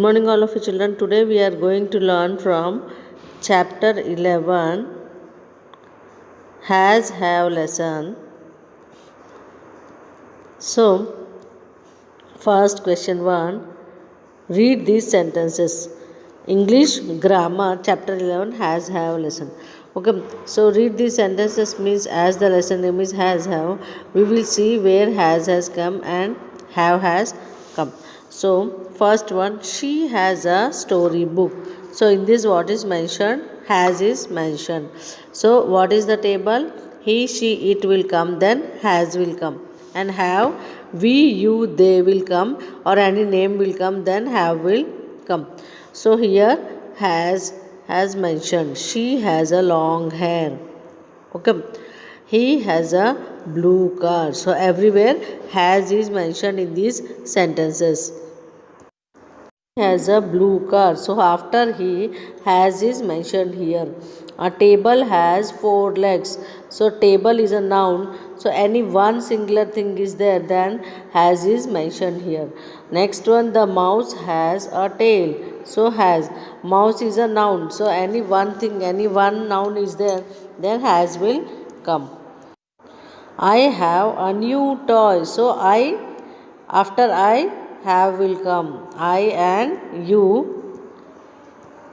morning all of you children. Today we are going to learn from chapter 11 has have lesson. So first question 1, read these sentences. English grammar chapter 11 has have lesson. Okay, so read these sentences means as the lesson name is has have, we will see where has come and have has come. So first one, she has a story book. So in this what is mentioned? Has is mentioned. So what is the table? He, she, it will come, then has will come. And have, we, you, they will come, or any name will come, then have will come. So here has mentioned. She has a long hair. Okay. He has a blue car. So everywhere has is mentioned in these sentences. He has a blue car. So after he, has is mentioned here. A table has 4 legs. So table is a noun. So any one singular thing is there, then has is mentioned here. Next one, the mouse has a tail. So has, mouse is a noun. So any one thing, any one noun is there, then has will come. I have a new toy. So I, after I, have will come. I and you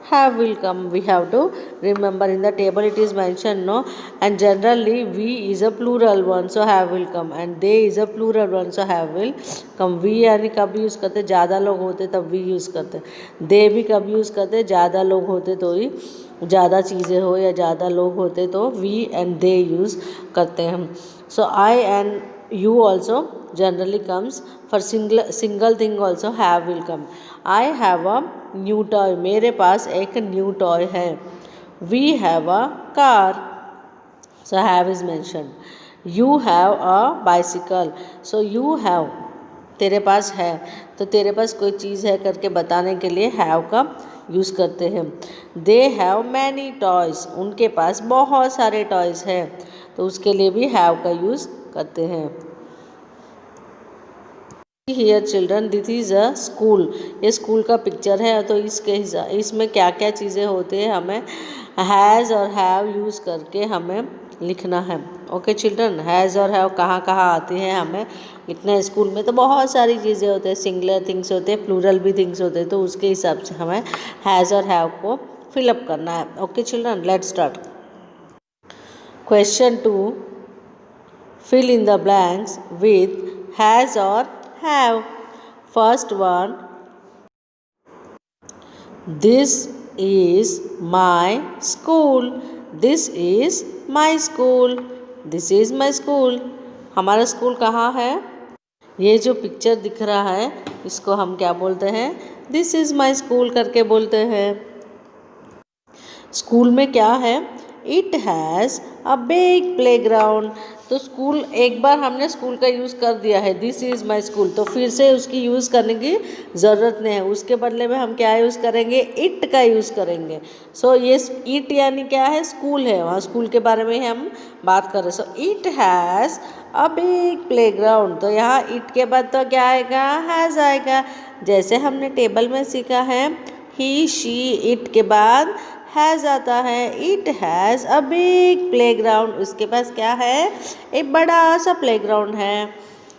have will come. We have to remember in the table it is mentioned, no, and generally we is a plural one, so have will come, and they is a plural one, so have will come. We यानी कब use करते, ज़्यादा लोग होते तब we use करते. they भी कब यूज़ करते, ज़्यादा लोग होते तो ही, ज़्यादा चीज़ें हो या ज़्यादा लोग होते तो we and they यूज़ करते हैं. So I and you also generally comes. For single thing also have will come. I have a new toy. मेरे पास एक new toy है. We have a car. So have is mentioned. You have a bicycle. So you have, तेरे पास है, तो तेरे पास कोई चीज़ है करके बताने के लिए have का यूज़ करते हैं. They have many toys. उनके पास बहुत सारे टॉयज़ हैं, तो उसके लिए भी have का यूज़ करते हैं. Here children, this is a school. ये स्कूल का पिक्चर है, तो इसमें क्या क्या चीज़ें होती है हमें हैज़ और हैव यूज़ करके हमें लिखना है. ओके चिल्ड्रन, हैज़ और हैव कहाँ कहाँ आती है हमें इतने स्कूल में, तो बहुत सारी चीज़ें होते हैं, सिंगुलर थिंग्स होते हैं, प्लूरल भी थिंग्स होते हैं, तो उसके हिसाब से हमें हैज़ और हैव को फिलअप करना है. Okay children, let's start. Question 2, fill in the blanks with has or have. First one, this is my school. This is my school. This is my school. हमारा स्कूल कहाँ है? ये जो picture दिख रहा है इसको हम क्या बोलते हैं? This is my school करके बोलते हैं. स्कूल में क्या है? It has a big playground. तो स्कूल, एक बार हमने स्कूल का यूज़ कर दिया है, दिस इज़ माई स्कूल, तो फिर से उसकी यूज़ करने की ज़रूरत नहीं है. उसके बदले में हम क्या यूज़ करेंगे? इट का यूज़ करेंगे. सो ये इट यानी क्या है? स्कूल है, वहाँ स्कूल के बारे में हम बात कर रहे हैं. सो it has a big playground. तो यहाँ इट के बाद तो क्या आएगा? हैज़ आएगा. जैसे हमने टेबल में सीखा है, ही, शी, इट के बाद हैज़ आता है. It has a big playground. उसके पास क्या है? एक बड़ा सा प्लेग्राउंड है.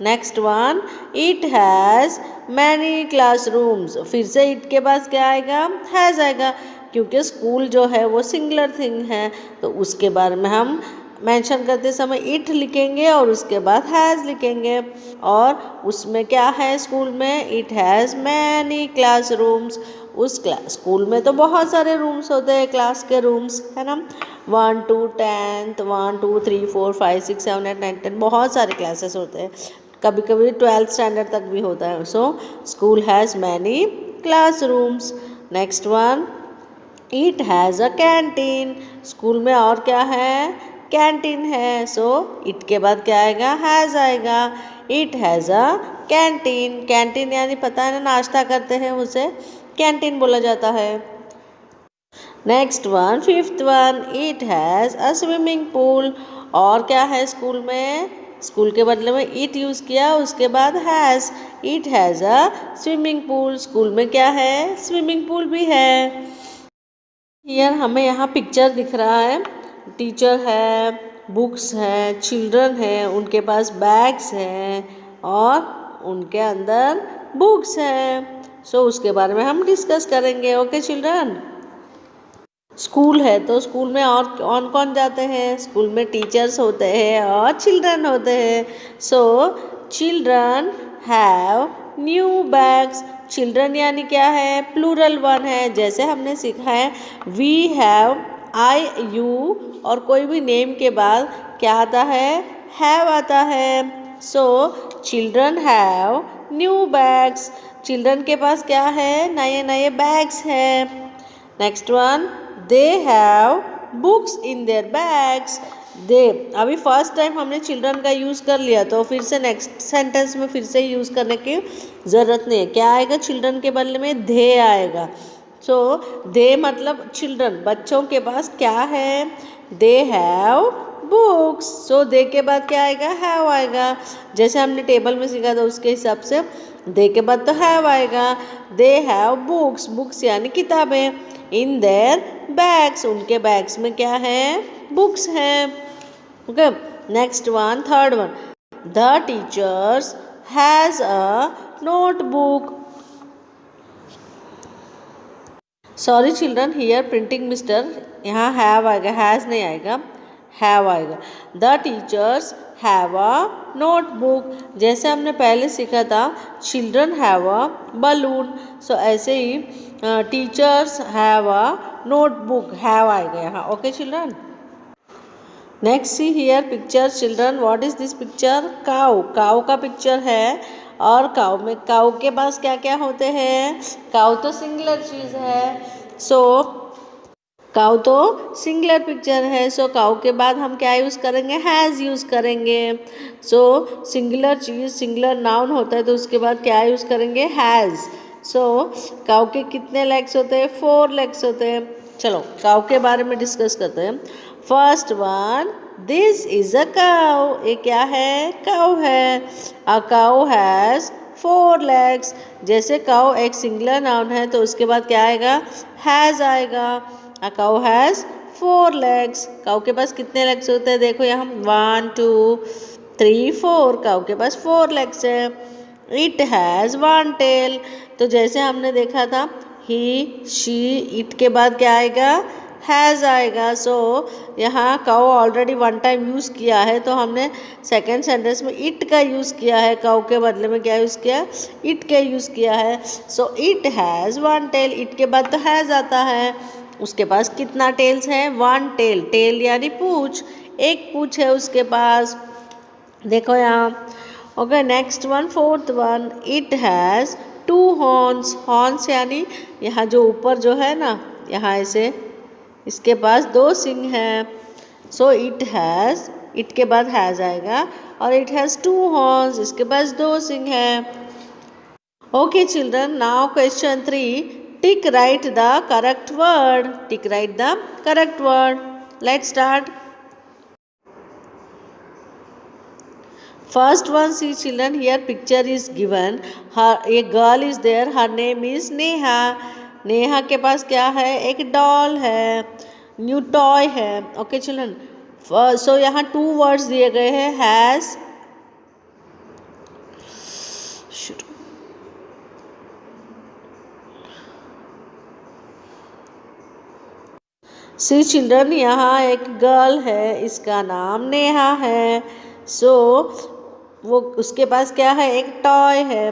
Next one, it has many classrooms. फिर से इट के पास क्या आएगा? हैज़ आएगा, क्योंकि स्कूल जो है वो सिंगुलर थिंग है, तो उसके बारे में हम मेंशन करते समय इट लिखेंगे और उसके बाद हैज़ लिखेंगे. और उसमें क्या है स्कूल में? It has many classrooms. उस स्कूल में तो बहुत सारे रूम्स होते हैं, क्लास के रूम्स, है ना. 1 to 10th, 1 2 3 4 5 6 7 8 9 10, बहुत सारे क्लासेस होते हैं. कभी कभी 12th स्टैंडर्ड तक भी होता है. So school has many class rooms. Next one, it has a canteen. School में और क्या है? कैंटीन है. सो इट के बाद क्या आएगा? हैज़ आएगा. It has a canteen. Canteen यानी पता है ना, नाश्ता करते हैं, उसे कैंटीन बोला जाता है. Next one, fifth one, it has a swimming pool. और क्या है स्कूल में? स्कूल के बदले में इट यूज़ किया, उसके बाद has. It has a swimming pool, school में क्या है, स्विमिंग पूल भी है। हियर हमें यहाँ पिक्चर दिख रहा है, टीचर है, बुक्स है, चिल्ड्रन है, उनके पास बैग्स हैं और उनके अंदर बुक्स हैं। सो उसके बारे में हम डिस्कस करेंगे। ओके चिल्ड्रन, स्कूल है तो स्कूल में और कौन कौन जाते हैं, स्कूल में टीचर्स होते हैं और चिल्ड्रन होते हैं। सो children have new bags, children यानी क्या है, प्लूरल वन है। जैसे हमने सीखा है वी हैव, आई यू और कोई भी नेम के बाद क्या आता है, हैव आता है। So children have new bags, children के पास क्या है, नए नए बैग्स हैं। Next one, they have books in their bags. They, अभी फर्स्ट टाइम हमने चिल्ड्रन का यूज़ कर लिया तो फिर से नेक्स्ट सेंटेंस में फिर से यूज़ करने की ज़रूरत नहीं है। क्या आएगा, चिल्ड्रन के बदले में दे आएगा। सो दे मतलब चिल्ड्रन, बच्चों के पास क्या है, दे हैव बुक्स। सो दे के बाद क्या आएगा, हैव आएगा। जैसे हमने टेबल में सीखा था उसके हिसाब से दे के बाद तो हैव आएगा। दे हैव बुक्स, बुक्स यानी किताबें, इन देयर बैग्स, उनके बैग्स में क्या है, बुक्स हैं। Okay, next one, third one, the teachers has a notebook. Sorry children, here printing mistake, यहाँ हैव आएगा, हैज़ नहीं आएगा, हैव आएगा। The teachers have a notebook, जैसे हमने पहले सीखा था children have a balloon. So ऐसे ही teachers have a notebook, have आएगा यहाँ। Okay children, next see here picture children, what is this picture, काऊ, काऊ का पिक्चर है। और काऊ में, काऊ के पास क्या क्या होते हैं, काऊ तो सिंगुलर चीज़ है। सो काऊ तो सिंगुलर पिक्चर है। सो काऊ के बाद हम क्या यूज़ करेंगे, हैज़ यूज़ करेंगे। सो सिंगुलर चीज़, सिंगुलर नाउन होता है तो उसके बाद क्या यूज़ करेंगे, हैज़। सो काऊ के कितने लेग्स होते हैं, 4 लेग्स होते हैं। चलो काऊ के बारे में डिस्कस करते हैं। First one, this is a cow, ये क्या है, काऊ है। अ काऊ हैज़ 4 लेग्स, जैसे काऊ एक सिंगुलर नाउन है तो उसके बाद क्या आएगा, हैज़ आएगा। अ काऊ हैज़ 4 लेग्स, काऊ के पास कितने लेग्स होते हैं, देखो यहाँ 1 2 3 4, काऊ के पास 4 लेग्स है। इट हैज़ 1 टेल, तो जैसे हमने देखा था ही शी, इट के बाद क्या आएगा, हैज़ आएगा। सो यहाँ काऊ ऑलरेडी 1 टाइम यूज़ किया है तो हमने सेकेंड सेंटेंस में इट का यूज़ किया है, काऊ के बदले में क्या यूज़ किया, इट का यूज़ किया है। So it has 1 tail, it के बाद तो हैज़ आता है। उसके पास कितना टेल्स है, 1 टेल, टेल यानी पूँछ, एक पूँछ है उसके पास, देखो यहाँ। Okay, next one, fourth one, it has 2 horns, horns यानी यहाँ जो ऊपर जो है ना, यहाँ ऐसे इसके पास 2 सिंग हैं। सो इट हैज़, इट के बाद हैज़ आएगा और इट हैज़ 2 हॉर्न्स, इसके पास 2 सिंग हैं। Okay children, now question 3, tick right the correct word, tick right the correct word. Let's start. First one, see children, here picture is given, her, a girl is there, her name is Neha. Neha के पास क्या है, एक doll है, new toy है। Okay children, सो यहाँ 2 words दिए गए हैं, हैज़, सी चिल्ड्रन, यहाँ एक गर्ल है, इसका नाम नेहा है। सो वो उसके पास क्या है, एक टॉय है।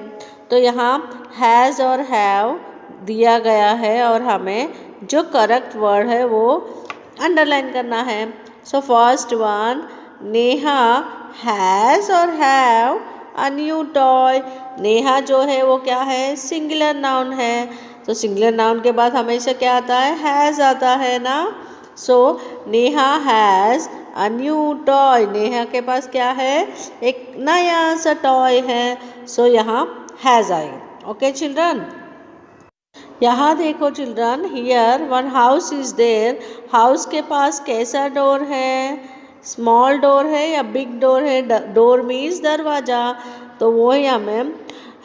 तो यहाँ हैज़ और हैव दिया गया है और हमें जो करेक्ट वर्ड है वो अंडरलाइन करना है। So first one, Neha has और have a new toy. Neha जो है वो क्या है, सिंगुलर नाउन है, तो सिंगुलर नाउन के बाद हमेशा क्या आता है, हैज़ आता है ना। So Neha has a new toy, Neha के पास क्या है, एक नया सा टॉय है। सो यहाँ हैज़ आएगा। ओके चिल्ड्रन, यहाँ देखो children, here one house is there, house के पास कैसा डोर है, स्मॉल डोर है या बिग डोर है? डोर मीन्स दरवाज़ा, तो वो ही हमें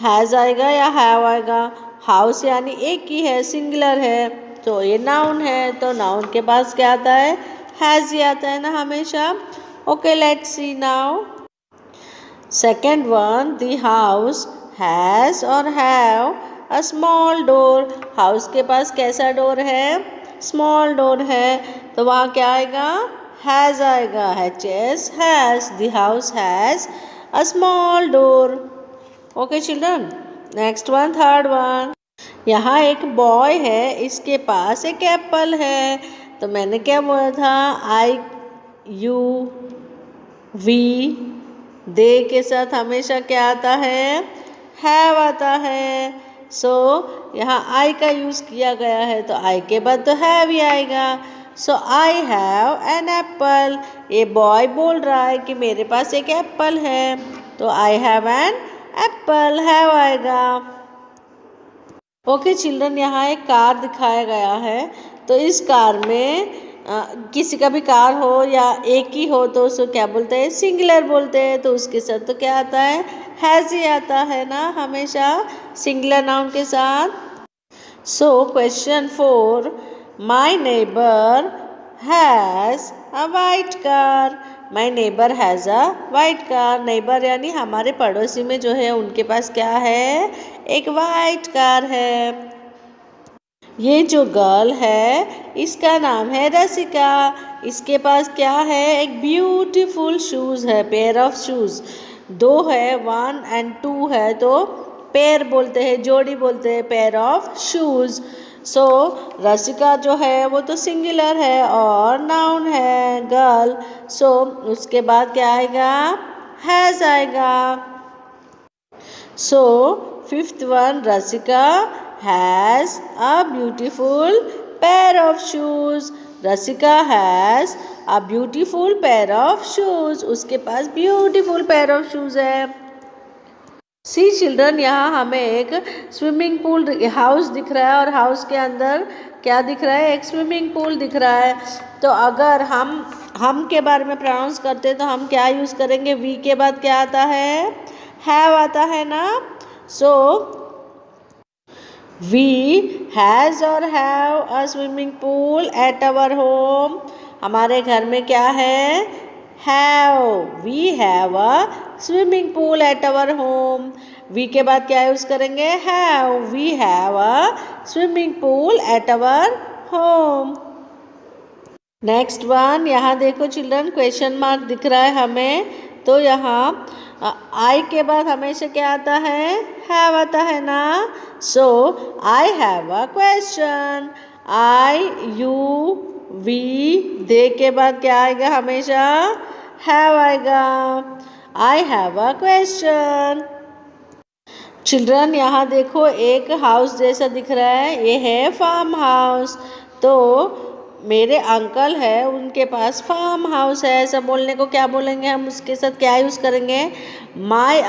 हैज़ आएगा या हैव आएगा। हाउस यानी एक ही है, सिंगुलर है, तो ये नाउन है, तो नाउन के पास क्या आता है? हैज़ ही आता है ना हमेशा। Okay, let's see now second one, the house has और have a small door. House के पास कैसा डोर है? स्मॉल डोर है, तो वहाँ क्या आएगा? हैज़ आएगा। HS has, the house has a small door. Okay children, next one, third one. यहाँ एक बॉय है, इसके पास एक एप्पल है, तो मैंने क्या बोला था? वी दे के साथ हमेशा क्या आता है? हैव आता है। सो यहाँ आई का यूज़ किया गया है, तो आई के बाद तो हैव ही आएगा। सो आई हैव एन एप्पल। ये बॉय बोल रहा है कि मेरे पास एक एप्पल है, तो I have an apple, have आएगा। ओके चिल्ड्रन, यहाँ एक कार दिखाया गया है, तो इस कार में किसी का भी कार हो या एक ही हो तो उसको क्या बोलते हैं? सिंगुलर बोलते हैं, तो उसके साथ तो क्या आता है? हैज़ ही आता है ना हमेशा सिंगुलर नाउन के साथ। So question 4, my neighbour has a white car. My neighbour has a white car. Neighbour यानी हमारे पड़ोसी में जो है उनके पास क्या है? एक वाइट कार है। ये जो गर्ल है इसका नाम है रसिका। इसके पास क्या है? एक ब्यूटीफुल शूज़ है, पेयर ऑफ शूज़। दो है, 1 and 2 है, तो पेयर बोलते हैं, जोड़ी बोलते हैं, पेयर ऑफ शूज़। सो रसिका जो है वो तो सिंगुलर है और नाउन है गर्ल, सो उसके बाद क्या आएगा? हैज़ आएगा। So fifth one, Rasika has a beautiful pair of shoes. Rasika has a beautiful pair of shoes. उसके पास beautiful pair of shoes है। सी चिल्ड्रन, यहाँ हमें एक स्विमिंग पूल हाउस दिख रहा है और हाउस के अंदर क्या दिख रहा है? एक स्विमिंग पूल दिख रहा है। तो अगर हम के बारे में प्रोनाउंस करते हैं तो हम क्या यूज़ करेंगे? वी के बाद क्या आता है? हैव आता है ना। सो We has or have a swimming pool at our home. हमारे घर में क्या है? Have. We have a swimming pool at our home. We के बाद क्या यूज़ करेंगे? Have. We have a swimming pool at our home. Next one, यहाँ देखो चिल्ड्रन, क्वेश्चन मार्क दिख रहा है हमें, तो यहाँ आई के बाद हमेशा क्या आता है? हैव आता है ना। So I have a question. I, you, we, they के बाद क्या आएगा? हमेशा हैव आएगा। I have a question. Children, यहाँ देखो एक हाउस जैसा दिख रहा है, ये है फार्म हाउस। तो मेरे अंकल है, उनके पास फार्म हाउस है, ऐसा बोलने को क्या बोलेंगे हम? उसके साथ क्या यूज़ करेंगे? My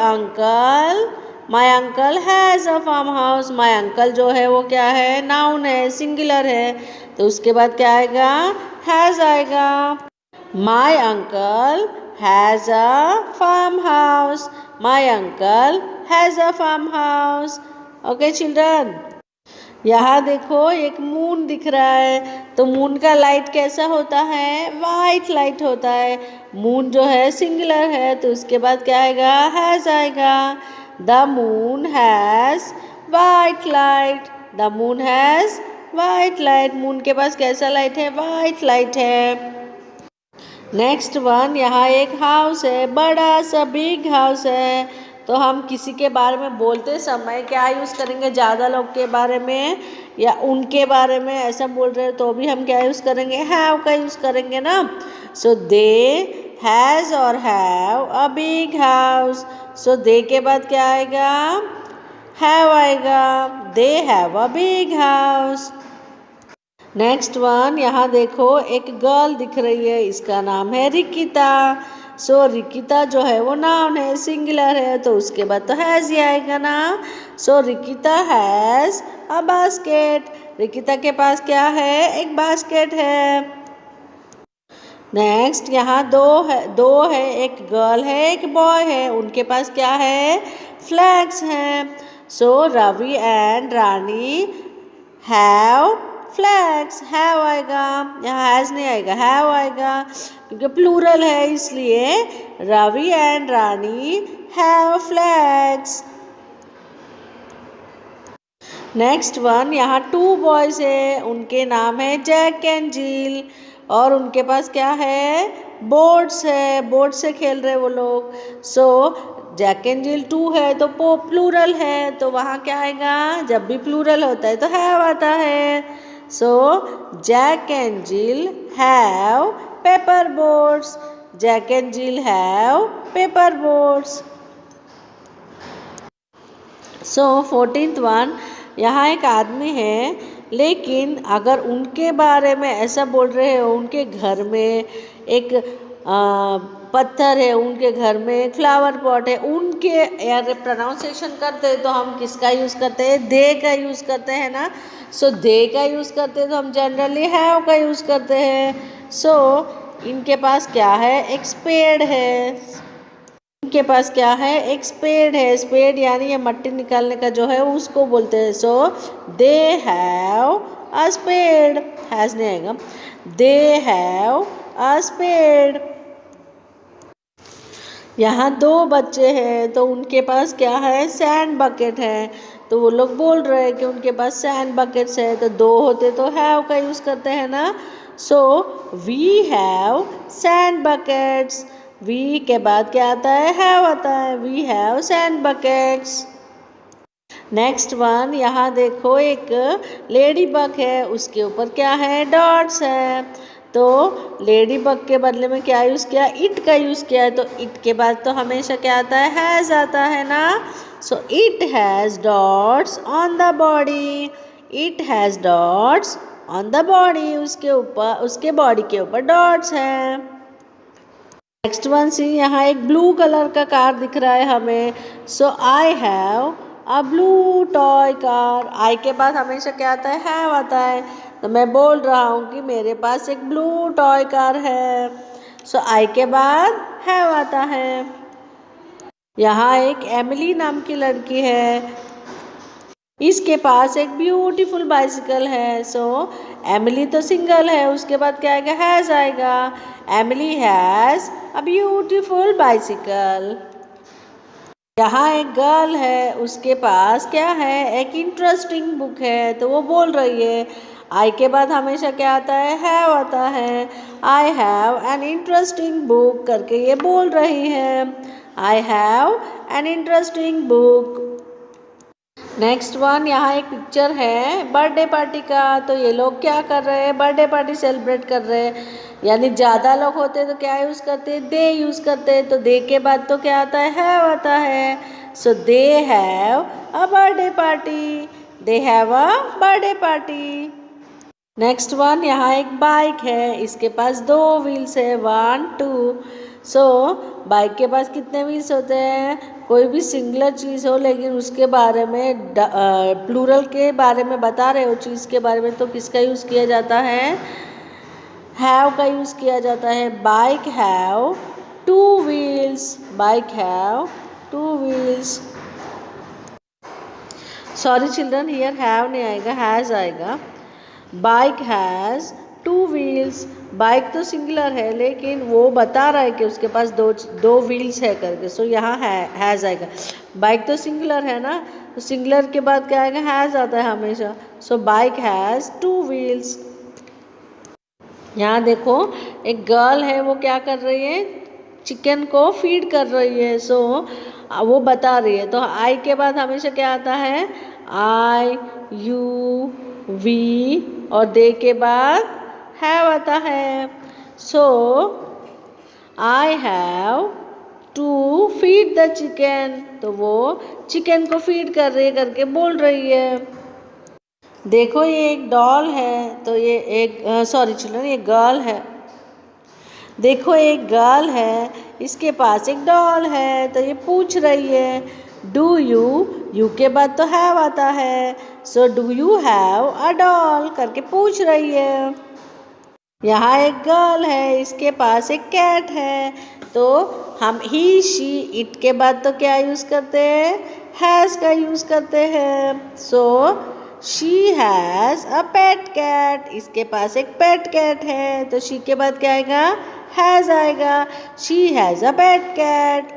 uncle has a farm house. My uncle जो है वो क्या है? नाउन है, सिंगुलर है, तो उसके बाद क्या आएगा? हैज़ आएगा। My uncle has a farm house. My uncle has a farm house. Okay children, यहाँ देखो एक मून दिख रहा है, तो मून का लाइट कैसा होता है? वाइट लाइट होता है। मून जो है सिंगुलर है, तो उसके बाद क्या आएगा? हैज़ आएगा। The moon has white light. The moon has white light. Moon के पास कैसा लाइट है? वाइट लाइट है। नेक्स्ट वन, यहाँ एक हाउस है, बड़ा सा बिग हाउस है, तो हम किसी के बारे में बोलते समय क्या यूज़ करेंगे? ज़्यादा लोग के बारे में या उनके बारे में ऐसा बोल रहे हैं तो भी हम क्या यूज़ करेंगे? हैव का यूज़ करेंगे ना। सो दे हैज़ और हैव अ बिग हाउस। सो दे के बाद क्या आएगा? हैव आएगा। दे have a big house. Next one, यहाँ देखो एक गर्ल दिख रही है, इसका नाम है रिकिता। सो रिकिता जो है वो नाउन है, सिंगुलर है, तो उसके बाद तो हैज़ ही आएगा ना। सो रिकिता हैज़ अ बास्केट। रिकिता के पास क्या है? एक बास्केट है। नेक्स्ट यहाँ दो है, एक गर्ल है एक बॉय है, उनके पास क्या है, फ्लैग्स हैं। So Ravi and Rani have flags, have आएगा, यहाँ हैज नहीं आएगा, हैव आएगा क्योंकि प्लूरल है इसलिए। Ravi and Rani have flags. Next one, यहाँ 2 बॉयज है, उनके नाम है जैक एंड जिल और उनके पास क्या है, बोर्ड्स है, बोर्ड से खेल रहे वो लोग। सो जैक एंड जिल 2 है तो प्लूरल है, तो वहाँ क्या आएगा, जब भी प्लूरल होता है तो हैव आता है। So Jack and Jill have paper boards, Jack and Jill have paper boards. So 14th one, यहाँ एक आदमी है, लेकिन अगर उनके बारे में ऐसा बोल रहे हो, उनके घर में एक पत्थर है, उनके घर में एक फ्लावर पॉट है, उनके यार प्रोनाउंसिएशन करते हैं तो हम किसका यूज़ करते हैं, दे का यूज़ करते हैं ना। सो दे का यूज़ करते हैं तो हम जनरली हैव का यूज़ करते हैं। सो इनके पास क्या है, एक स्पेड है, इनके पास क्या है, एक स्पेड है। स्पेड यानी ये मट्टी निकालने का जो है उसको बोलते हैं। So they have a spade, has नहीं आएगा, दे हैव अ स्पेड। यहाँ 2 बच्चे हैं तो उनके पास क्या है, सैंड बकेट है, तो वो लोग बोल रहे हैं कि उनके पास सैंड बकेट्स है, तो 2 होते तो हैव का यूज़ करते हैं ना। So we have sand buckets, we के बाद क्या आता है, हैव आता है, we have sand buckets. Next one, यहाँ देखो एक लेडी बग है, उसके ऊपर क्या है, डॉट्स है, तो लेडी बग के बदले में क्या यूज़ किया, इट का यूज़ किया है, तो इट के बाद तो हमेशा क्या आता है, हैज़ आता है ना। सो it has dots on the body, it has dots on the body, उसके ऊपर, उसके बॉडी के ऊपर डॉट्स है। नेक्स्ट वन सी, यहाँ एक ब्लू कलर का कार दिख रहा है हमें। So I have a blue toy car, I के बाद हमेशा क्या आता है, हैव आता है, तो मैं बोल रहा हूँ कि मेरे पास एक ब्लू टॉय कार है। सो आई के बाद हैव आता है। यहाँ एक एमिली नाम की लड़की है, इसके पास एक ब्यूटीफुल बाइसिकल है। सो एमिली तो सिंगल है, उसके बाद क्या आएगा, हैज़ आएगा, Emily has a beautiful bicycle. यहाँ एक गर्ल है, उसके पास क्या है, एक इंटरेस्टिंग बुक है, तो वो बोल रही है। आई के बाद हमेशा क्या आता है, हैव आता है, I have an interesting book करके ये बोल रही है, I have an interesting book. Next one, यहाँ एक पिक्चर है बर्थडे पार्टी का, तो ये लोग क्या कर रहे हैं, बर्थडे पार्टी सेलिब्रेट कर रहे हैं, यानी ज़्यादा लोग होते हैं तो क्या यूज़ करते हैं, दे यूज़ करते हैं, तो दे के बाद तो क्या आता है, हैव आता है। So they have a birthday party, they have a birthday party. Next one, यहाँ एक बाइक है, इसके पास 2 व्हील्स है, 1 2। सो बाइक के पास कितने व्हील्स होते हैं, कोई भी सिंगुलर चीज़ हो लेकिन उसके बारे में प्लूरल के बारे में बता रहे हो, चीज़ के बारे में, तो किसका यूज़ किया जाता है, हैव का यूज़ किया जाता है। Bike have 2 wheels, bike have 2 wheels. Sorry children, here have नहीं आएगा, हैज़ आएगा। बाइक हैज़ 2 व्हील्स, बाइक तो सिंगुलर है लेकिन वो बता रहा है कि उसके पास दो व्हील्स है करके, सो यहाँ हैज़ आएगा। बाइक तो सिंगुलर है ना, तो सिंगुलर के बाद क्या आएगा, हैज़ आता है हमेशा। सो बाइक हैज़ 2 व्हील्स। यहाँ देखो एक गर्ल है, वो क्या कर रही है, चिकन को फीड कर रही है। सो वो बता रही है, तो आई के बाद हमेशा क्या आता है, आई यू वी, और दे के बाद हैव आता है। So I have to feed the chicken, तो वो चिकन को फीड कर रही है करके बोल रही है। देखो ये एक डॉल है, तो ये एक सॉरी चिल्ड्रन, ये गर्ल है। देखो एक गर्ल है, इसके पास एक डॉल है, तो ये पूछ रही है डू यू के बाद तो हैव आता है। So do you have a doll करके पूछ रही है। यहाँ एक गर्ल है, इसके पास एक कैट है। तो हम ही, शी, इट के बाद तो क्या यूज़ करते हैं? हैज़ का यूज़ करते हैं। So she has a pet cat, इसके पास एक पेट कैट है। तो शी के बाद क्या आएगा? हैज़ आएगा। She has a pet cat.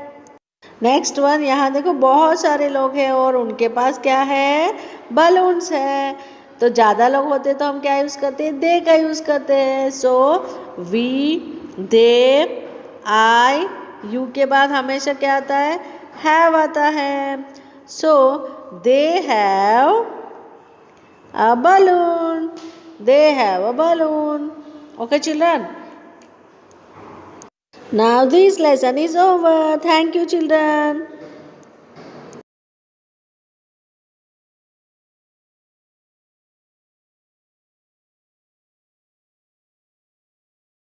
Next one, यहाँ देखो बहुत सारे लोग हैं और उनके पास क्या है? बलून्स है। तो ज़्यादा लोग होते तो हम क्या यूज़ करते हैं? दे का यूज़ करते हैं। So we, they, I, you के बाद हमेशा क्या आता है? हैव आता है। So they have a balloon. They have a balloon. Okay, children. Now this lesson is over. Thank you, children.